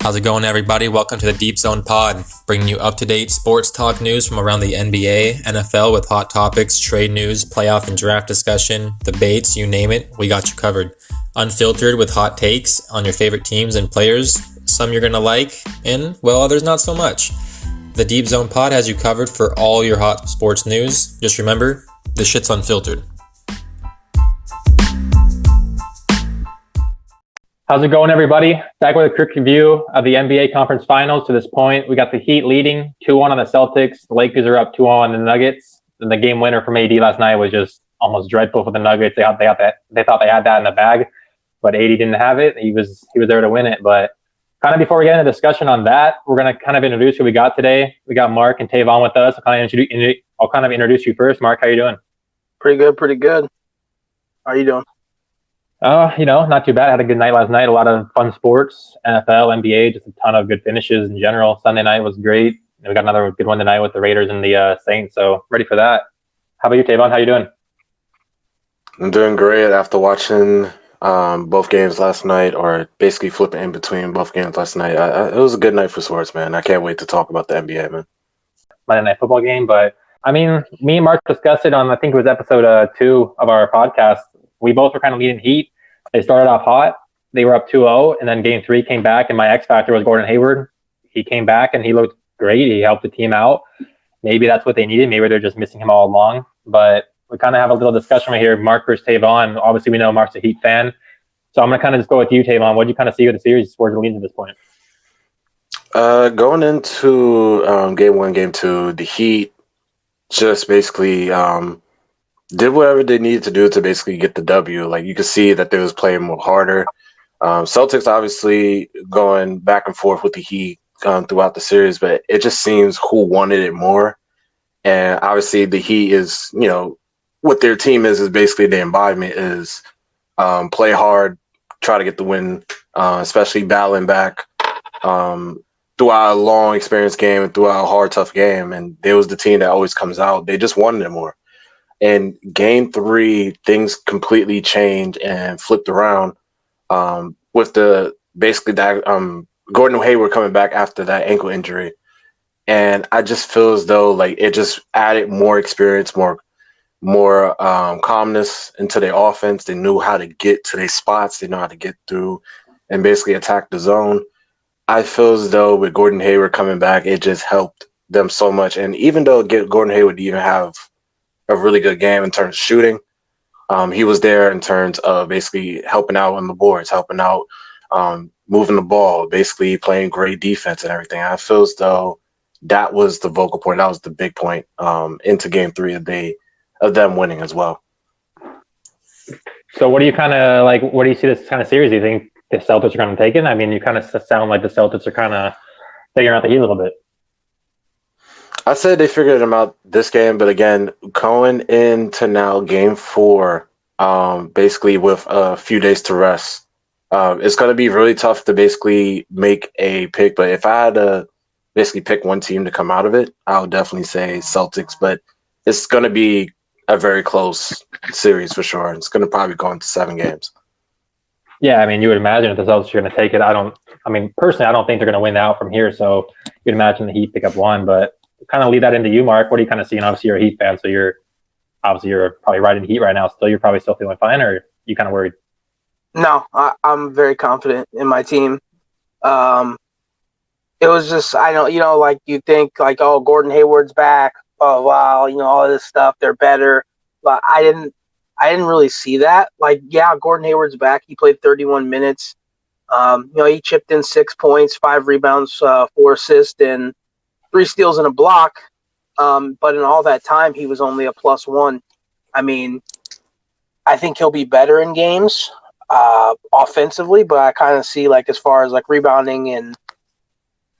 How's it going, everybody? Welcome to the Deep Zone Pod, bringing you up-to-date sports talk news from around the NBA, NFL with hot topics, trade news, playoff and draft discussion, debates, you name it, we got you covered. Unfiltered with hot takes on your favorite teams and players, some you're going to like, and, well, others not so much. The Deep Zone Pod has you covered for all your hot sports news. Just remember, this shit's unfiltered. How's it going, everybody? Back with a quick review of the NBA Conference Finals. To this point, we got the Heat leading 2-1 on the Celtics. The Lakers are up 2-0 on the Nuggets. And the game winner from AD last night was just almost dreadful for the Nuggets. They thought they had that in the bag, but AD didn't have it. He was there to win it. But kind of before we get into discussion on that, we're going to kind of introduce who we got today. We got Mark and Tayvon with us. I'll kind of introduce you first. Mark, how you doing? Pretty good. How are you doing? Not too bad. I had a good night last night. A lot of fun sports, NFL, NBA, just a ton of good finishes in general. Sunday night was great. And we got another good one tonight with the Raiders and the Saints. So ready for that. How about you, Tayvon? How you doing? I'm doing great after watching both games last night, or basically flipping in between both games last night. It was a good night for sports, man. I can't wait to talk about the NBA, man. Monday Night Football game. But, I mean, me and Mark discussed it on, I think it was episode 2 of our podcast. We both were kind of leading Heat. They started off hot. They were up 2-0, and then game 3 came back, and my X factor was Gordon Hayward. He came back, and he looked great. He helped the team out. Maybe that's what they needed. Maybe they're just missing him all along. But we kind of have a little discussion right here. Mark versus Tayvon. Obviously, we know Mark's a Heat fan. So I'm going to kind of just go with you, Tayvon. What did you kind of see with the series towards the lead at this point? Going into game 1, game 2, the Heat just basically did whatever they needed to do to basically get the W. Like, you could see that they was playing more harder. Celtics obviously going back and forth with the Heat throughout the series, but it just seems who wanted it more. And obviously the Heat is, what their team is basically the embodiment is play hard, try to get the win, especially battling back throughout a long experience game and throughout a hard, tough game. And they was the team that always comes out. They just wanted it more. In game 3, things completely changed and flipped around with Gordon Hayward coming back after that ankle injury. And I just feel as though like it just added more experience, more calmness into their offense. They knew how to get to their spots. They know how to get through and basically attack the zone. I feel as though with Gordon Hayward coming back, it just helped them so much. And even though Gordon Hayward didn't even have a really good game in terms of shooting, he was there in terms of basically helping out on the boards, helping out, moving the ball, basically playing great defense and everything. I feel as though that was the vocal point. That was the big point into game 3 of them winning as well. So what do you kind of like? What do you see this kind of series? Do you think the Celtics are going to take it? I mean, you kind of sound like the Celtics are kind of figuring out the Heat a little bit. I said they figured them out this game, but again, going into now game 4, basically with a few days to rest, it's going to be really tough to basically make a pick. But if I had to basically pick one team to come out of it, I would definitely say Celtics. But it's going to be a very close series for sure. It's going to probably go into 7 games. Yeah, I mean, you would imagine if the Celtics are going to take it. Personally, I don't think they're going to win out from here. So you'd imagine the Heat pick up 1, but kind of leave that into you, Mark. What are you kind of seeing? Obviously, you're a Heat fan, so you're probably riding the Heat right now. You're probably still feeling fine, or are you kind of worried? No, I'm very confident in my team. It was just, I don't, like you think like, oh, Gordon Hayward's back. Oh, wow, all this stuff. They're better, but I didn't really see that. Like, yeah, Gordon Hayward's back. He played 31 minutes. He chipped in 6 points, 5 rebounds, 4 assists, and 3 steals and a block, but in all that time, he was only a +1. I mean, I think he'll be better in games offensively, but I kind of see, like, as far as, like, rebounding and,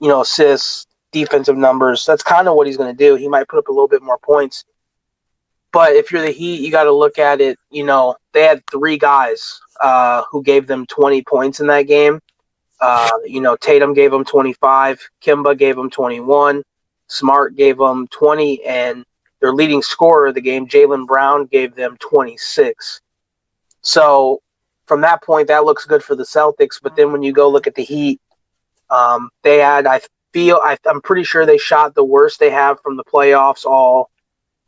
assists, defensive numbers, that's kind of what he's going to do. He might put up a little bit more points. But if you're the Heat, you got to look at it, they had 3 guys who gave them 20 points in that game. Tatum gave them 25, Kemba gave them 21, Smart gave them 20, and their leading scorer of the game, Jaylen Brown, gave them 26. So from that point, that looks good for the Celtics. But then when you go look at the Heat, They had, I'm pretty sure they shot the worst they have from the playoffs, all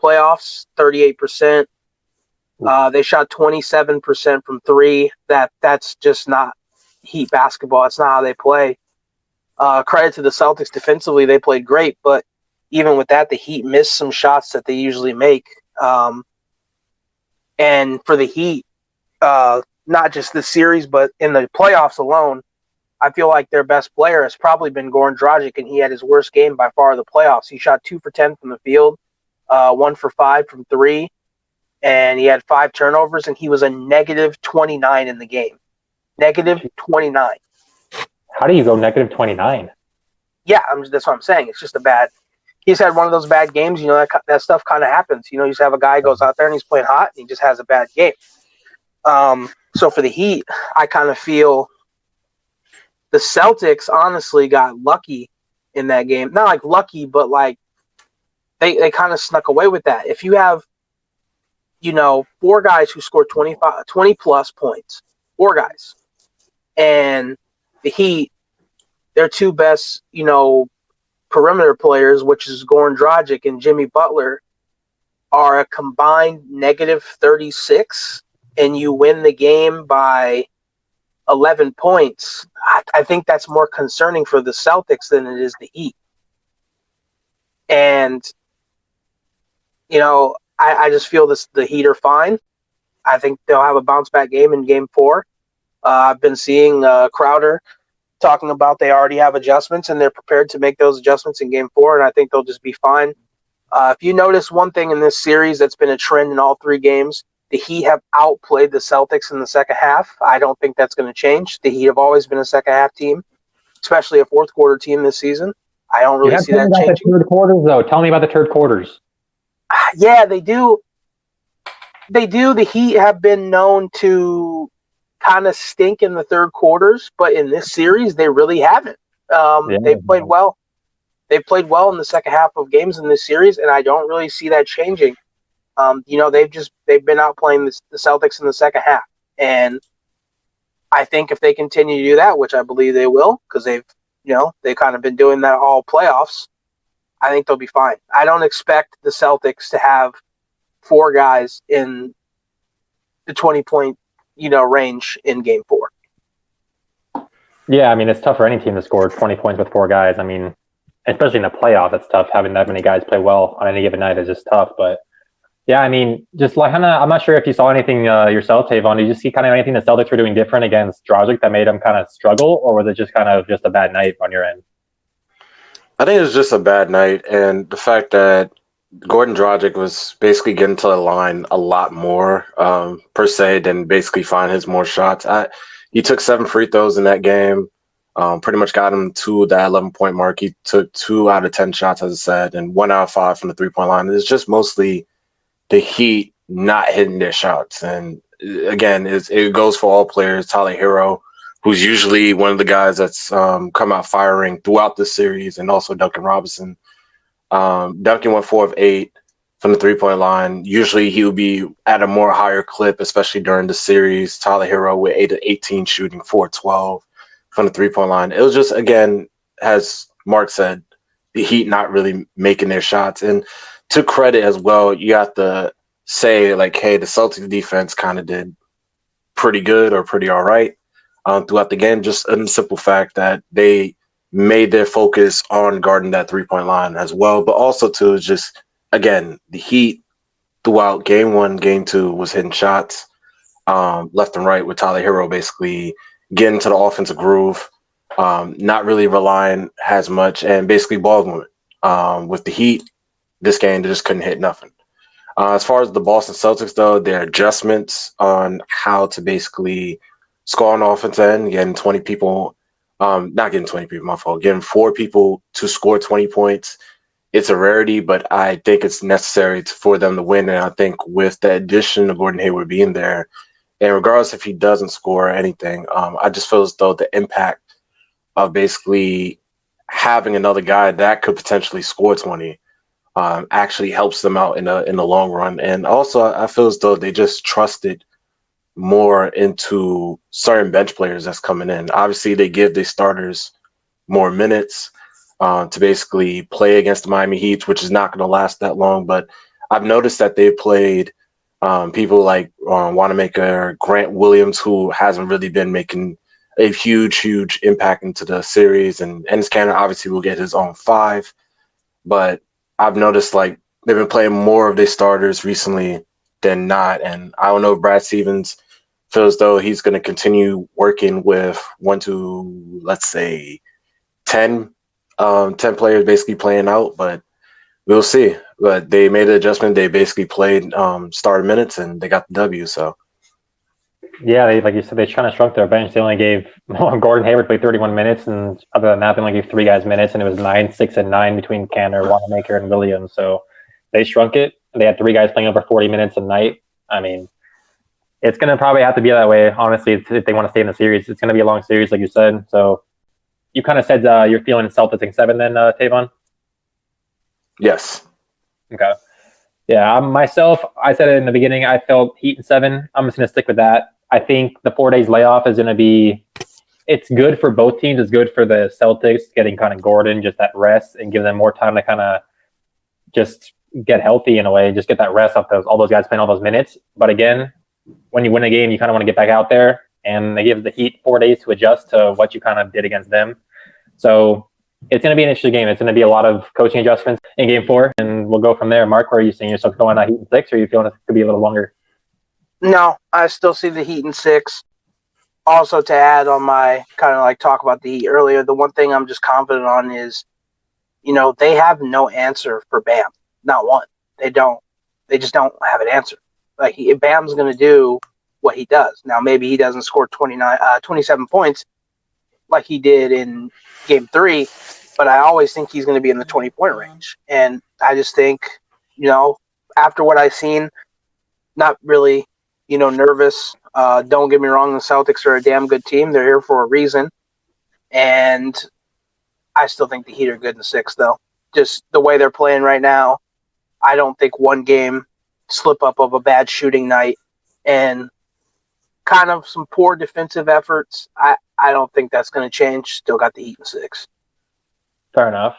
playoffs, 38%. They shot 27% from three. That's just not Heat basketball. It's not how they play. Credit to the Celtics defensively, they played great, but even with that, the Heat missed some shots that they usually make. And for the Heat, not just this series, but in the playoffs alone, I feel like their best player has probably been Goran Dragic, and he had his worst game by far of the playoffs. He shot 2 for 10 from the field, 1 for 5 from three, and he had 5 turnovers, and he was a negative 29 in the game. Negative 29. How do you go negative 29? Yeah, that's what I'm saying. It's just a bad. He's had one of those bad games. That stuff kind of happens. You just have a guy who goes out there and he's playing hot, and he just has a bad game. So for the Heat, I kind of feel the Celtics honestly got lucky in that game. Not like lucky, but like they kind of snuck away with that. If you have, 4 guys who scored 20 plus points, 4 guys, and the Heat, their 2 best, perimeter players, which is Goran Dragic and Jimmy Butler, are a combined negative 36, and you win the game by 11 points, I think that's more concerning for the Celtics than it is the Heat. And, I just feel the Heat are fine. I think they'll have a bounce-back game in Game 4. I've been seeing Crowder talking about they already have adjustments, and they're prepared to make those adjustments in Game 4, and I think they'll just be fine. If you notice one thing in this series that's been a trend in all 3 games, the Heat have outplayed the Celtics in the second half. I don't think that's going to change. The Heat have always been a second-half team, especially a fourth-quarter team this season. I don't really see that changing. The third quarters, though. Tell me about the third quarters. Yeah, they do. They do. The Heat have been known to kind of stink in the third quarters, but in this series, they really haven't. They've played well. They've played well in the second half of games in this series, and I don't really see that changing. They've been outplaying the Celtics in the second half, and I think if they continue to do that, which I believe they will, because they've kind of been doing that all playoffs, I think they'll be fine. I don't expect the Celtics to have 4 guys in the 20-point range in Game 4. Yeah, I mean, it's tough for any team to score 20 points with 4 guys. I mean, especially in the playoff, it's tough. Having that many guys play well on any given night is just tough. But yeah, I mean, just like I'm not sure if you saw anything yourself, Tayvon. Did you see kind of anything the Celtics were doing different against Dragic that made them kind of struggle, or was it just kind of just a bad night on your end? I think it was just a bad night, and the fact that Gordon Dragic was basically getting to the line a lot more, per se, than basically find his more shots. He took 7 free throws in that game, pretty much got him to that 11-point mark. He took 2 out of 10 shots, as I said, and 1 out of 5 from the 3-point line. It's just mostly the Heat not hitting their shots. And again, it goes for all players. Tyler Hero, who's usually one of the guys that's come out firing throughout the series, and also Duncan Robinson. Duncan went 4 of 8 from the 3-point line. Usually he would be at a more higher clip, especially during the series. Tyler Hero with 8 of 18 shooting, 4 of 12 from the 3-point line. It was just, again, as Mark said, the Heat not really making their shots. And to credit as well, you have to say, like, hey, the Celtics defense kind of did pretty good or pretty all right throughout the game. Just a simple fact that they made their focus on guarding that 3-point line as well. But also, too, just, again, the Heat throughout Game 1, Game 2 was hitting shots left and right, with Tyler Hero basically getting to the offensive groove, not really relying as much, and basically ball movement. With the Heat, this game, they just couldn't hit nothing. As far as the Boston Celtics, though, their adjustments on how to basically score on the offense end, getting 20 people, not getting 20 people, my fault, getting 4 people to score 20 points. It's a rarity, but I think it's necessary for them to win. And I think with the addition of Gordon Hayward being there, and regardless if he doesn't score anything, I just feel as though the impact of basically having another guy that could potentially score 20 actually helps them out in the long run. And also, I feel as though they just trusted more into certain bench players that's coming in. Obviously, they give their starters more minutes to basically play against the Miami Heat, which is not going to last that long. But I've noticed that they've played people like Wanamaker, Grant Williams, who hasn't really been making a huge impact into the series. And Ennis Canner obviously will get his own 5. But I've noticed like they've been playing more of their starters recently than not. And I don't know if Brad Stevens feels though he's going to continue working with 1 to, let's say, 10 players basically playing out, but we'll see. But they made an adjustment. They basically played starter minutes and they got the W. So Yeah, like you said, they kind of shrunk their bench. They only gave Gordon Hayward played 31 minutes, and other than that, they only gave 3 guys minutes, and it was 9, 6, and 9 between Canner, Wanamaker, and Williams. So they shrunk it. They had 3 guys playing over 40 minutes a night. I mean, it's going to probably have to be that way, honestly, if they want to stay in the series. It's going to be a long series, like you said. So you kind of said you're feeling Celtics in 7 then, Tayvon? yes. Okay. Yeah, myself, I said it in the beginning, I felt Heat in 7. I'm just going to stick with that. I think the 4 days layoff is going to be, it's good for both teams. It's good for the Celtics getting kind of Gordon, just that rest, and give them more time to kind of just get healthy in a way, just get that rest off all those guys playing all those minutes. But again, when you win a game, you kind of want to get back out there, and they give the Heat 4 days to adjust to what you kind of did against them. So it's going to be an interesting game. It's going to be a lot of coaching adjustments in game 4, and we'll go from there. Mark, where are you seeing yourself going Heat in 6, or are you feeling it could be a little longer? No, I still see the Heat in 6. Also, to add on my kind of like talk about the Heat earlier, the one thing I'm just confident on is, they have no answer for Bam. Not one. They don't. They just don't have an answer. Like, Bam's going to do what he does. Now, maybe he doesn't score 27 points like he did in game 3, but I always think he's going to be in the 20-point range. And I just think, after what I've seen, not really, nervous. Don't get me wrong, the Celtics are a damn good team. They're here for a reason. And I still think the Heat are good in 6, though. Just the way they're playing right now, I don't think one game slip up of a bad shooting night and kind of some poor defensive efforts. I don't think that's going to change. Still got the Heat in 6. Fair enough.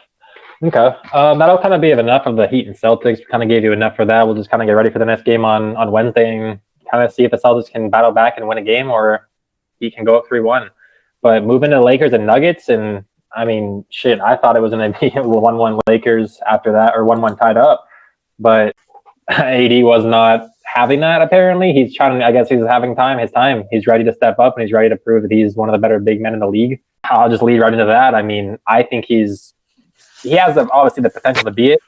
Okay. That'll kind of be enough of the Heat and Celtics. We kind of gave you enough for that. We'll just kind of get ready for the next game on Wednesday and kind of see if the Celtics can battle back and win a game or he can go up 3-1. But moving to Lakers and Nuggets, and I mean, shit, I thought it was going to be 1-1 Lakers after that, or 1-1 tied up. But AD was not having that, apparently. He's trying, I guess he's having his time. He's ready to step up, and he's ready to prove that he's one of the better big men in the league. I'll just lead right into that. I mean, I think he has obviously the potential to be it.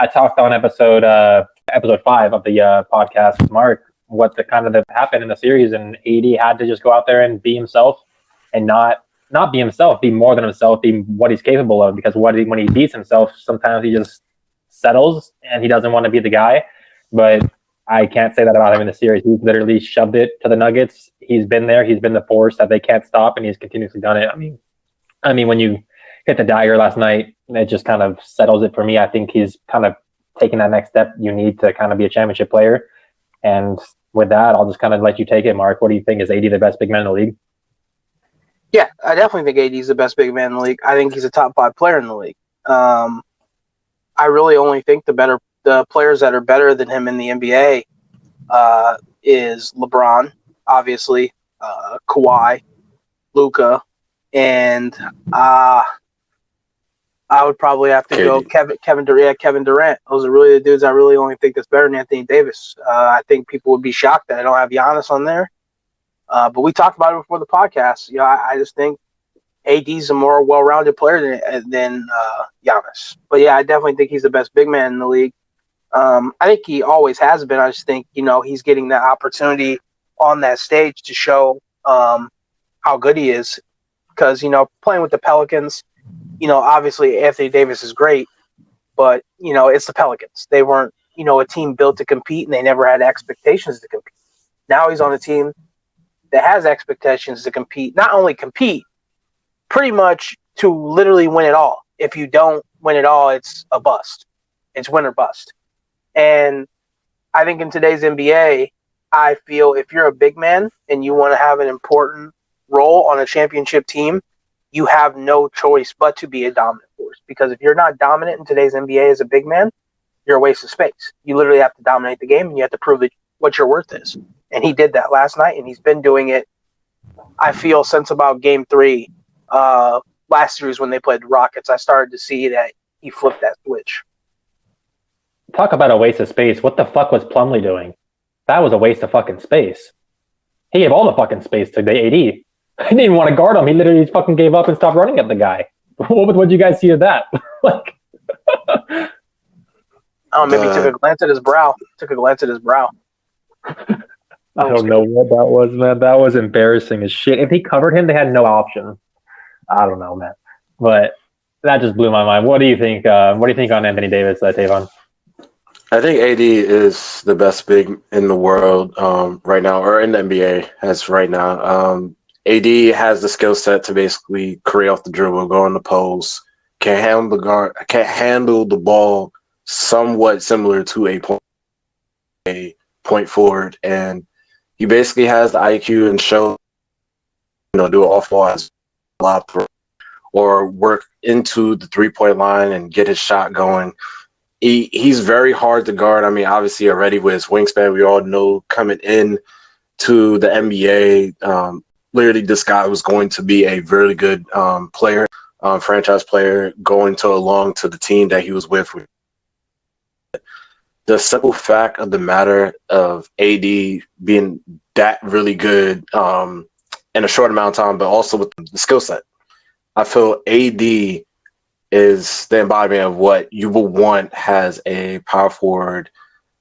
I talked on episode 5 of the podcast with Mark what happened in the series, and AD had to just go out there and be himself and not be himself, be more than himself, be what he's capable of, because when he beats himself, sometimes he just settles and he doesn't want to be the guy. But I can't say that about him in the series. He's literally shoved it to the Nuggets. He's been there. He's been the force that they can't stop, and he's continuously done it. I mean, when you hit the dagger last night, it just kind of settles it for me. I think he's kind of taking that next step you need to kind of be a championship player. And with that, I'll just kind of let you take it, Mark. What do you think? Is AD the best big man in the league? Yeah, I definitely think AD is the best big man in the league. I think he's a top 5 player in the league. I really only think the players that are better than him in the NBA is LeBron, obviously, Kawhi, Luka, and I would probably have to go Kevin Durant. Those are really the dudes I really only think that's better than Anthony Davis. I think people would be shocked that I don't have Giannis on there. But we talked about it before the podcast. I just think AD's a more well-rounded player than Giannis. But yeah, I definitely think he's the best big man in the league. I think he always has been. I just think, he's getting that opportunity on that stage to show how good he is. Because, playing with the Pelicans, obviously Anthony Davis is great, but, it's the Pelicans. They weren't, a team built to compete, and they never had expectations to compete. Now he's on a team that has expectations to compete, not only compete, pretty much to literally win it all. If you don't win it all, it's a bust. It's win or bust. And I think in today's NBA, I feel if you're a big man and you want to have an important role on a championship team, you have no choice but to be a dominant force. Because if you're not dominant in today's NBA as a big man, you're a waste of space. You literally have to dominate the game, and you have to prove that what your worth is. And he did that last night, and he's been doing it, I feel, since about Game 3 last series when they played the Rockets. I started to see that he flipped that switch. Talk about a waste of space. What the fuck was Plumlee doing? That was a waste of fucking space. He gave all the fucking space to the AD. He didn't even want to guard him. He literally fucking gave up and stopped running at the guy. What did you guys see of that? Like, Maybe he took a glance at his brow. I don't know what that was, man. That was embarrassing as shit. If he covered him, they had no option. I don't know, man. But that just blew my mind. What do you think? What do you think on Anthony Davis, Tayvon? I think AD is the best big in the world right now, or in the NBA as right now. AD has the skill set to basically create off the dribble, go on the post, can handle the ball somewhat similar to a point forward, and he basically has the IQ and show, do it off ball as a lot or work into the 3-point line and get his shot going. He's very hard to guard. I mean, obviously already with his wingspan, we all know coming in to the NBA, literally this guy was going to be a really good player, franchise player, going along to the team that he was with. The simple fact of the matter of AD being that really good in a short amount of time, but also with the skill set, I feel AD is the embodiment of what you will want as a power forward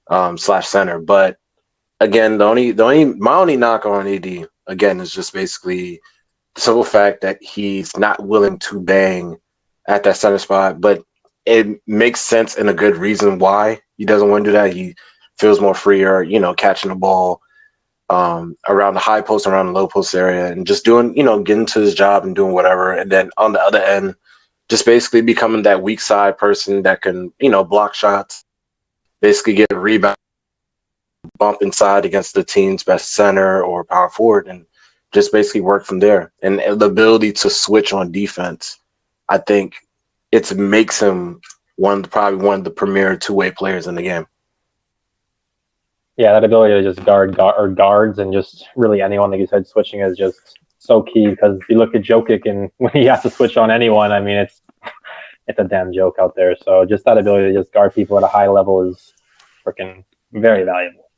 / center. But again, my only knock on AD again is just basically the simple fact that he's not willing to bang at that center spot. But it makes sense and a good reason why he doesn't want to do that. He feels more freer, catching the ball around the high post, around the low post area, and just doing, getting to his job and doing whatever. And then on the other end, just basically becoming that weak side person that can, block shots, basically get a rebound, bump inside against the team's best center or power forward, and just basically work from there. And the ability to switch on defense, I think it makes him probably one of the premier two-way players in the game. Yeah, that ability to just guards and just really anyone, like you said, switching is just so key, because you look at Jokic and when he has to switch on anyone, I mean, it's a damn joke out there. So just that ability to just guard people at a high level is freaking very valuable.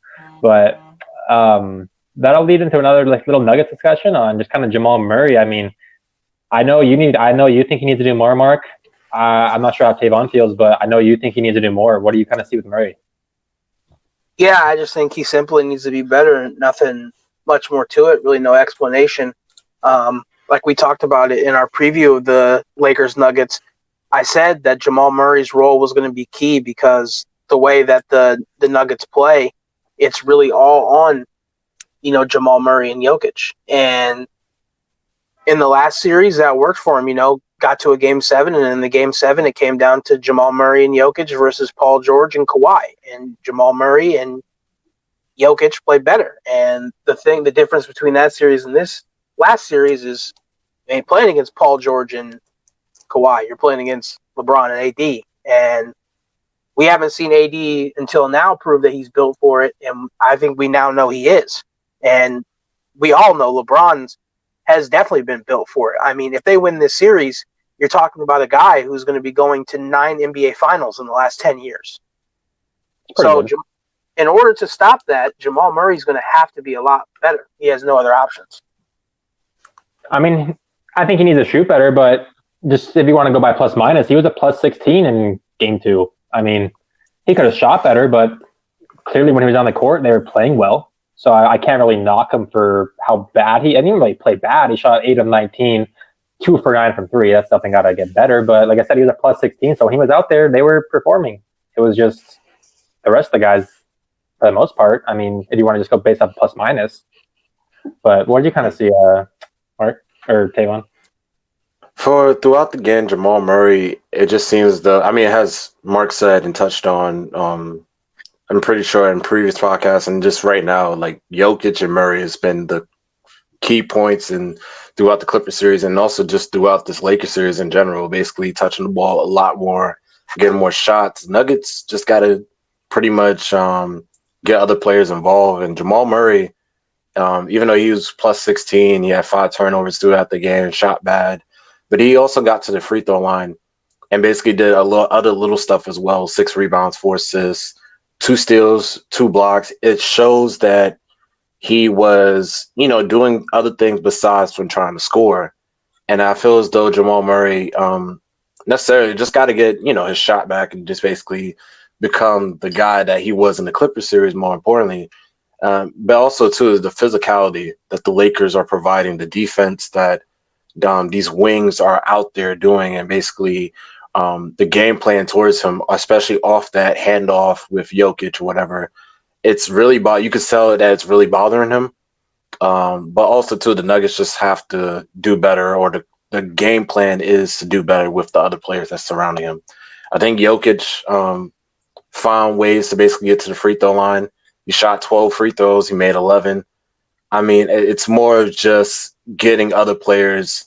But that'll lead into another little Nuggets discussion on just kind of Jamal Murray. I mean, I know you think he needs to do more, Mark. I'm not sure how Tayvon feels, but I know you think he needs to do more. What do you kind of see with Murray? Yeah, I just think he simply needs to be better. Nothing much more to it. Really no explanation. Like we talked about it in our preview of the Lakers Nuggets, I said that Jamal Murray's role was going to be key because the way that the Nuggets play, it's really all on, Jamal Murray and Jokic. And in the last series, that worked for him, got to a Game 7, and in the Game 7, it came down to Jamal Murray and Jokic versus Paul George and Kawhi. And Jamal Murray and Jokic played better. And the difference between that series and this last series is you ain't playing against Paul George and Kawhi. You're playing against LeBron and AD. And we haven't seen AD until now prove that he's built for it. And I think we now know he is. And we all know LeBron has definitely been built for it. I mean, if they win this series, you're talking about a guy who's going to be going to 9 NBA finals in the last 10 years. So in order to stop that, Jamal Murray's going to have to be a lot better. He has no other options. I mean, I think he needs to shoot better, but just if you want to go by plus minus, he was a plus 16 in Game 2. I mean, he could have shot better, but clearly when he was on the court, they were playing well. So I can't really knock him for how bad he didn't really play bad. He shot 8 of 19, 2 for 9 from 3. That's something got to get better. But like I said, he was a plus 16. So when he was out there, they were performing. It was just the rest of the guys, for the most part. I mean, if you want to just go based off plus minus. But what did you kind of see, Mark or Tayvon? For throughout the game, Jamal Murray, it just seems as Mark said and touched on, I'm pretty sure in previous podcasts and just right now, like Jokic and Murray has been the key points and throughout the Clippers series and also just throughout this Lakers series in general, basically touching the ball a lot more, getting more shots. Nuggets just got to pretty much get other players involved. And Jamal Murray, even though he was plus 16, he had 5 turnovers throughout the game, shot bad. But he also got to the free throw line and basically did a lot other little stuff as well. 6 rebounds, 4 assists, 2 steals, 2 blocks. It shows that he was, doing other things besides from trying to score. And I feel as though Jamal Murray necessarily just got to get, his shot back and just basically become the guy that he was in the Clippers series, more importantly. But also, too, the physicality that the Lakers are providing, the defense that these wings are out there doing, and basically the game plan towards him, especially off that handoff with Jokic or whatever, it's really you could tell that it's really bothering him. But also, too, the Nuggets just have to do better, or the game plan is to do better with the other players that's surrounding him. I think Jokic found ways to basically get to the free throw line. He shot 12 free throws. He made 11. I mean, it's more of just getting other players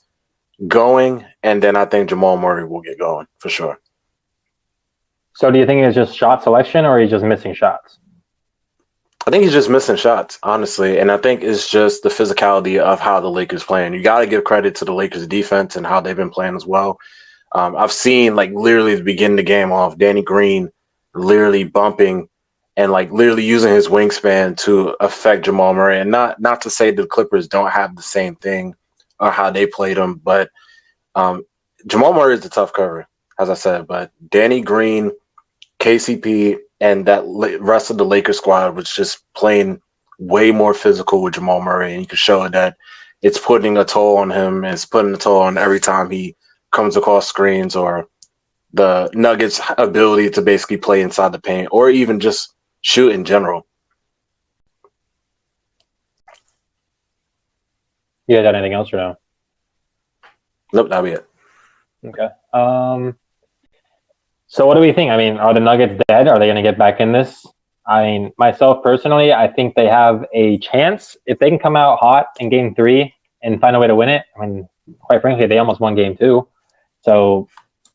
going, and then I think Jamal Murray will get going for sure. So do you think it's just shot selection, or are you just missing shots? I think he's just missing shots, honestly, and I think it's just the physicality of how the Lakers playing. You got to give credit to the Lakers defense and how they've been playing as well. I've seen, literally the beginning of the game off, Danny Green literally bumping and literally using his wingspan to affect Jamal Murray. And not to say the Clippers don't have the same thing or how they played him, but Jamal Murray is a tough cover, as I said. But Danny Green, KCP, and that rest of the Lakers squad was just playing way more physical with Jamal Murray. And you can show that it's putting a toll on him. And it's putting a toll on every time he comes across screens, or the Nuggets' ability to basically play inside the paint, or even just shoot in general. You guys got anything else or no? Nope, that'll be it. Okay. So what do we think? I mean, are the Nuggets dead? Are they going to get back in this? I mean, myself personally, I think they have a chance. If they can come out hot in game 3 and find a way to win it, I mean, quite frankly, they almost won game 2. So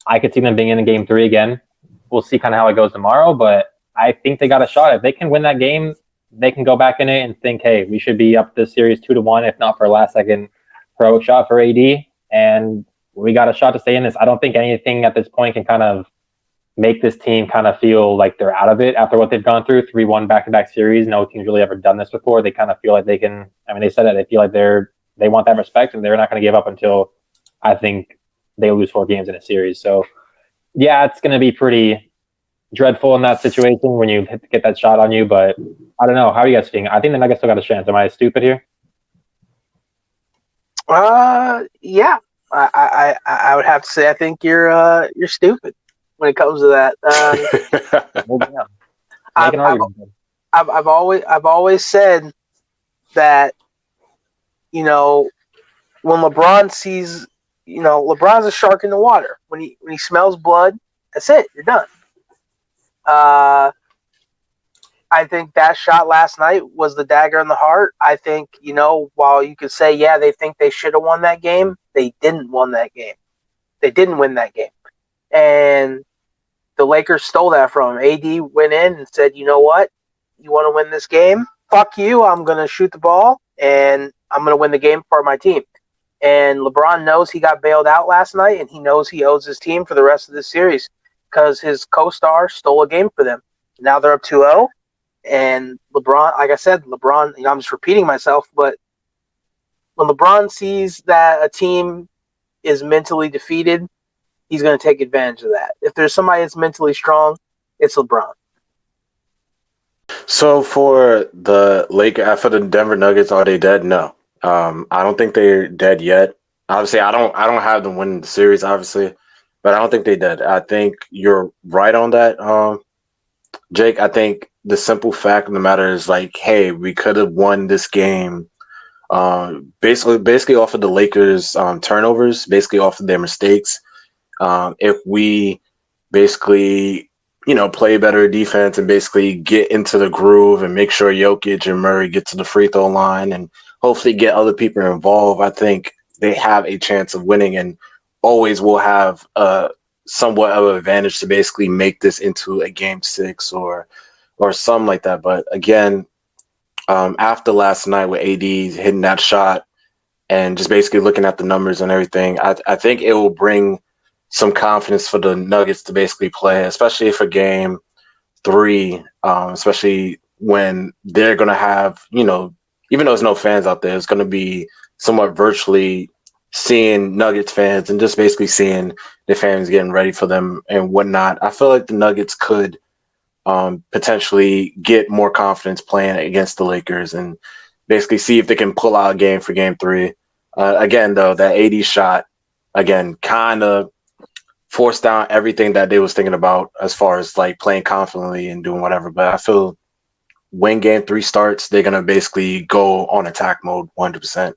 I could see them being in game 3 again. We'll see kind of how it goes tomorrow, but I think they got a shot. If they can win that game, they can go back in it and think, hey, we should be up this series 2-1, if not for a last-second heroic shot for AD, and we got a shot to stay in this. I don't think anything at this point can kind of make this team kind of feel like they're out of it after what they've gone through. 3-1 back-to-back series. No team's really ever done this before. They kind of feel like they can. I mean, they said it. They feel like they want that respect, and they're not going to give up until I think they lose 4 games in a series. So, yeah, it's going to be pretty dreadful in that situation when you get that shot on you. But I don't know. How are you guys feeling? I think the Nuggets still got a chance. Am I stupid here? Yeah. I would have to say I think you're stupid when it comes to that. I've always said that, when LeBron sees, LeBron's a shark in the water. When he smells blood, that's it. You're done. I think that shot last night was the dagger in the heart. I think, while you could say, yeah, they think they should have won that game, they didn't win that game. They didn't win that game. And the Lakers stole that from him. AD went in and said, you know what? You want to win this game? Fuck you. I'm going to shoot the ball, and I'm going to win the game for my team. And LeBron knows he got bailed out last night, and he knows he owes his team for the rest of the series because his co-star stole a game for them. Now they're up 2-0. And LeBron, like I said, I'm just repeating myself, but when LeBron sees that a team is mentally defeated, he's going to take advantage of that. If there's somebody that's mentally strong, it's LeBron. So for the Denver Nuggets, are they dead? No. I don't think they're dead yet. Obviously, I don't have them winning the series, obviously, but I don't think they're dead. I think you're right on that, Jake. I think the simple fact of the matter is hey, we could have won this game basically off of the Lakers' turnovers, basically off of their mistakes. If we basically, play better defense and basically get into the groove and make sure Jokic and Murray get to the free throw line and hopefully get other people involved, I think they have a chance of winning and always will have somewhat of an advantage to basically make this into a game 6 or something like that. But again, after last night with AD hitting that shot and just basically looking at the numbers and everything, I think it will bring some confidence for the Nuggets to basically play, especially for game 3, especially when they're going to have, even though there's no fans out there, it's going to be somewhat virtually seeing Nuggets fans and just basically seeing the fans getting ready for them and whatnot. I feel like the Nuggets could potentially get more confidence playing against the Lakers and basically see if they can pull out a game for game 3. Again, though, that 80 shot, again, kind of forced down everything that they was thinking about as far as like playing confidently and doing whatever. But I feel when game 3 starts, they're going to basically go on attack mode 100%.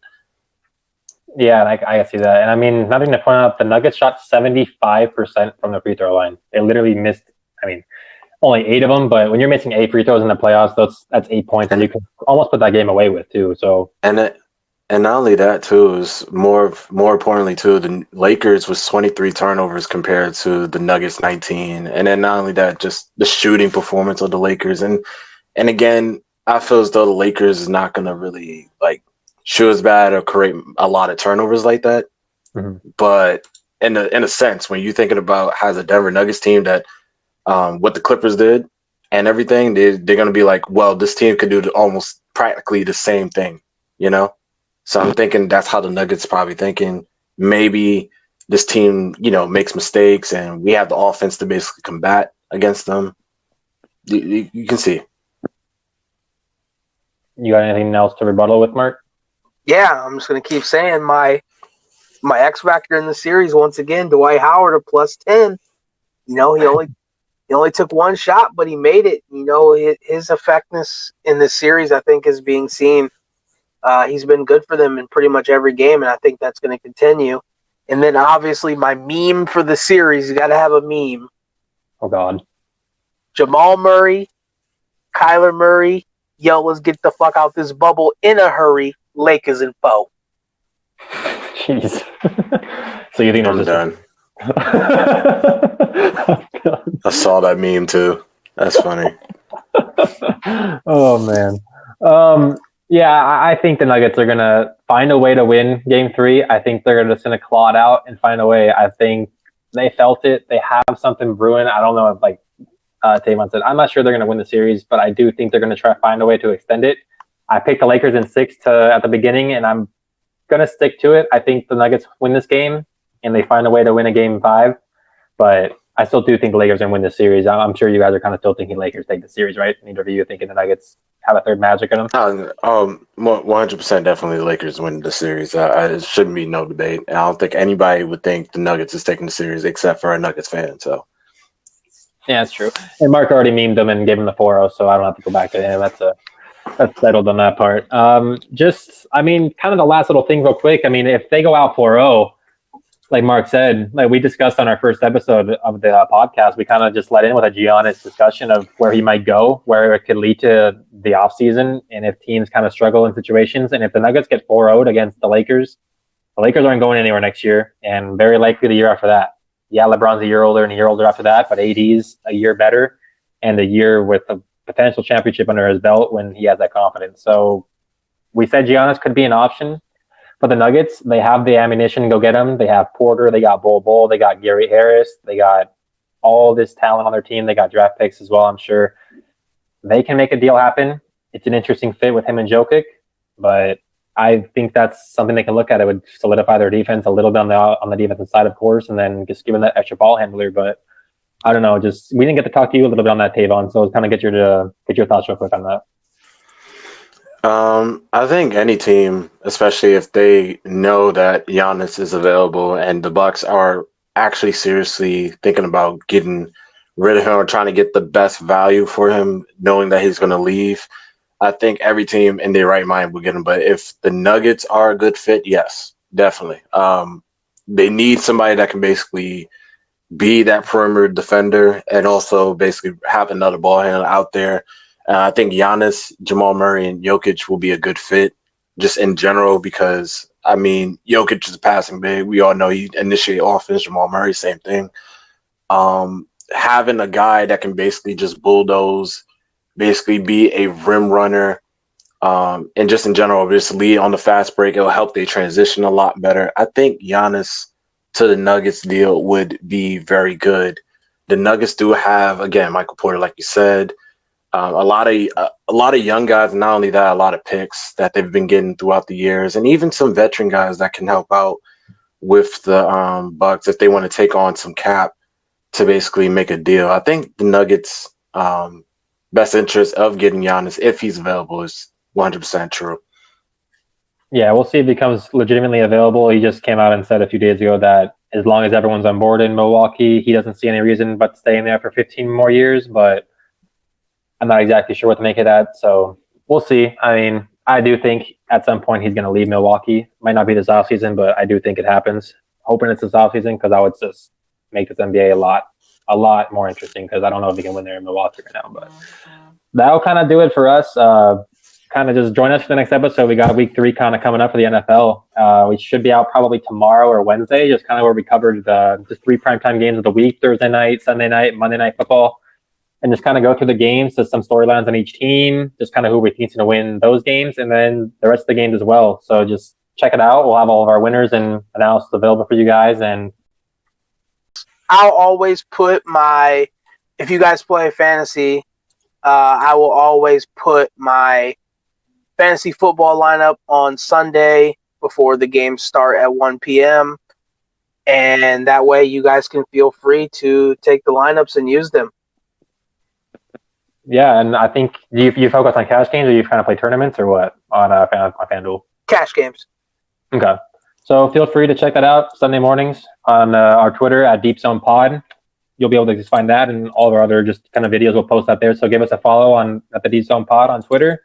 Yeah, I see that. And I mean, nothing to point out, the Nuggets shot 75% from the free throw line. They literally missed, only 8 of them, but when you're missing 8 free throws in the playoffs, that's 8 points, and you can almost put that game away with too. So and not only that too, is more importantly too, the Lakers was 23 turnovers compared to the Nuggets 19, and then not only that, just the shooting performance of the Lakers, and again, I feel as though the Lakers is not going to really like shoot as bad or create a lot of turnovers like that. Mm-hmm. But in a sense, when you're thinking about how the Denver Nuggets team that what the Clippers did and everything, they're going to be like, well, this team could do almost practically the same thing, So I'm thinking that's how the Nuggets probably thinking. Maybe this team, makes mistakes and we have the offense to basically combat against them. You can see. You got anything else to rebuttal with, Mark? Yeah, I'm just going to keep saying my X factor in the series once again, Dwight Howard, a +10. He only took one shot, but he made it. His effectiveness in this series, I think, is being seen. He's been good for them in pretty much every game, and I think that's going to continue. And then, obviously, my meme for the series, you got to have a meme. Oh, God. Jamal Murray, Kyler Murray, yo, let's get the fuck out this bubble in a hurry. Lakers and foe. Jeez. So you think I'm done. I saw that meme, too. That's funny. Oh, man. Yeah, I think the Nuggets are going to find a way to win game 3. I think they're just going to claw it out and find a way. I think they felt it. They have something brewing. I don't know if, like Tayvon said, I'm not sure they're going to win the series, but I do think they're going to try to find a way to extend it. I picked the Lakers in 6 at the beginning, and I'm going to stick to it. I think the Nuggets win this game, and they find a way to win a game 5. But I still do think the Lakers are going to win this series. I'm sure you guys are kind of still thinking Lakers take the series, right? Neither of you are thinking the Nuggets have a third magic in them? 100% definitely the Lakers win the series. It shouldn't be no debate. I don't think anybody would think the Nuggets is taking the series except for a Nuggets fan. So yeah, that's true. And Mark already memed them and gave him the 4-0, so I don't have to go back to him. That's settled on that part. Kind of the last little thing real quick. If they go out 4-0, like Mark said, like we discussed on our first episode of the podcast, we kind of just let in with a Giannis discussion of where he might go, where it could lead to the offseason, and if teams kind of struggle in situations. And if the Nuggets get 4-0'd against the Lakers aren't going anywhere next year, and very likely the year after that. Yeah, LeBron's a year older and a year older after that, but AD's a year better and a year with a potential championship under his belt when he has that confidence. So we said Giannis could be an option. For the Nuggets, they have the ammunition to go get him. They have Porter, they got Bol, they got Gary Harris, they got all this talent on their team. They got draft picks as well. I'm sure they can make a deal happen. It's an interesting fit with him and Jokic, but I think that's something they can look at. It would solidify their defense a little bit on the defensive side, of course, and then just give them that extra ball handler. But I don't know. We didn't get to talk to you a little bit on that, Tayvon, so kind of get your thoughts real quick on that. I think any team, especially if they know that Giannis is available and the Bucks are actually seriously thinking about getting rid of him or trying to get the best value for him, knowing that he's going to leave, I think every team in their right mind will get him. But if the Nuggets are a good fit, yes, definitely. They need somebody that can basically be that perimeter defender and also basically have another ball handler out there. I think Giannis, Jamal Murray, and Jokic will be a good fit just in general because, I mean, Jokic is a passing big. We all know he initiate offense. Jamal Murray, same thing. Having a guy that can basically just bulldoze, basically be a rim runner, and just in general, just lead on the fast break, it'll help they transition a lot better. I think Giannis to the Nuggets deal would be very good. The Nuggets do have, again, Michael Porter, like you said, a lot of young guys, and not only that, a lot of picks that they've been getting throughout the years, and even some veteran guys that can help out with the Bucks if they want to take on some cap to basically make a deal. I think the Nuggets' best interest of getting Giannis, if he's available, is 100% true. Yeah, we'll see if he becomes legitimately available. He just came out and said a few days ago that as long as everyone's on board in Milwaukee, he doesn't see any reason but staying there for 15 more years, but I'm not exactly sure what to make of that. So we'll see. I mean, I do think at some point he's going to leave Milwaukee. Might not be this offseason, but I do think it happens. Hoping it's this offseason because I would just make this NBA a lot more interesting because I don't know if he can win there in Milwaukee right now. But that'll kind of do it for us. Kind of just join us for the next episode. We got week 3 kind of coming up for the NFL. We should be out probably tomorrow or Wednesday, just kind of where we covered the 3 primetime games of the week, Thursday night, Sunday night, Monday night football. And just kind of go through the games, to some storylines on each team, just kind of who we think is going to win those games, and then the rest of the games as well. So just check it out. We'll have all of our winners and analysis available for you guys. And I'll always put if you guys play fantasy, I will always put my fantasy football lineup on Sunday before the games start at 1 p.m. And that way you guys can feel free to take the lineups and use them. yeah, and I think you focus on cash games, or you kind of play tournaments, or what on FanDuel? Cash games. Okay, so feel free to check that out Sunday mornings on our Twitter at Deep Zone Pod. You'll be able to just find that and all of our other just kind of videos we'll post out there. So give us a follow at the Deep Zone Pod on Twitter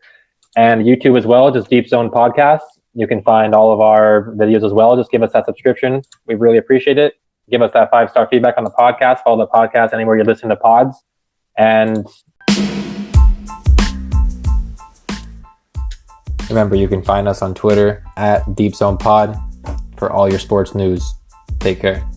and YouTube as well. Just Deep Zone Podcast. You can find all of our videos as well. Just give us that subscription. We really appreciate it. Give us that 5-star feedback on the podcast. Follow the podcast anywhere you listen to pods. And remember, you can find us on Twitter at Deep Zone Pod for all your sports news. Take care.